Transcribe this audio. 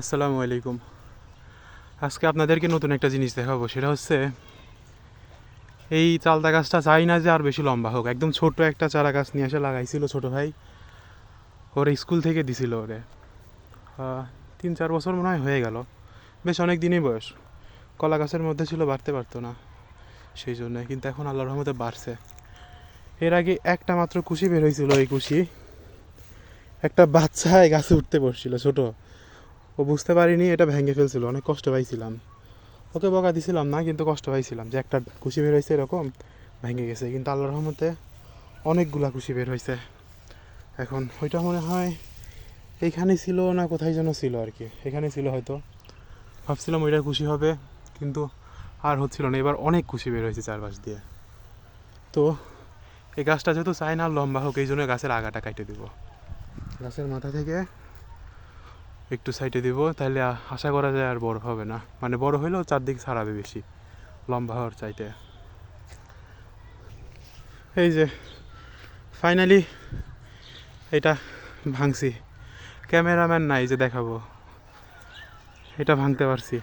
আসসালামু আলাইকুম। আজকে আপনাদেরকে নতুন একটা জিনিস দেখাবো, সেটা হচ্ছে এই চালতা গাছটা চাই না যে আর বেশি লম্বা হোক। একদম ছোট একটা চারা গাছ নিয়ে এসে লাগাইছিল ছোট ভাই, ওর স্কুল থেকে দিছিল ওরে। 3-4 বছর মনে হয় হয়ে গেল, বেশ অনেক দিনই বয়স। কলা গাছের মধ্যে ছিল, বাড়তে পারতো না সেই জন্য, কিন্তু এখন আল্লাহর রহমতে বাড়ছে। এর আগে একটা মাত্র কুশি বের হয়েছিল, এই কুশি একটা বাচ্চা এই গাছে উঠতে পড়ছিল ছোট, ও বুঝতে পারিনি, এটা ভেঙে ফেলছিল, অনেক কষ্ট পাইছিলাম। ওকে বকা দিছিলাম না, কিন্তু কষ্ট পাইছিলাম যে একটা খুশি বের হয়েছে এরকম ভেঙে গেছে, কিন্তু আল্লাহর রহমতে অনেকগুলা খুশি বের হয়েছে। এখন ওইটা মনে হয় এইখানে ছিল না কোথায় যেন ছিল আর কি, এখানে ছিল হয়তো। ভাবছিলাম ওইটা খুশি হবে, কিন্তু আর হচ্ছিল না। এবার অনেক খুশি বের হয়েছে চারপাশ দিয়ে। তো এই গাছটা যেহেতু চাই না লম্বা হোক, এই জন্য গাছের আগাটা কাটে দিব, গাছের মাথা থেকে একটু সাইডে দিব, তাহলে আশা করা যায় আর বড় হবে না। মানে বড় হইলেও চারদিক ছাড়াবে বেশি, লম্বা হওয়ার চাইতে। এই যে ফাইনালি এটা ভাঙছি, ক্যামেরাম্যান নাই যে দেখাবো, এটা ভাঙতে পারছি।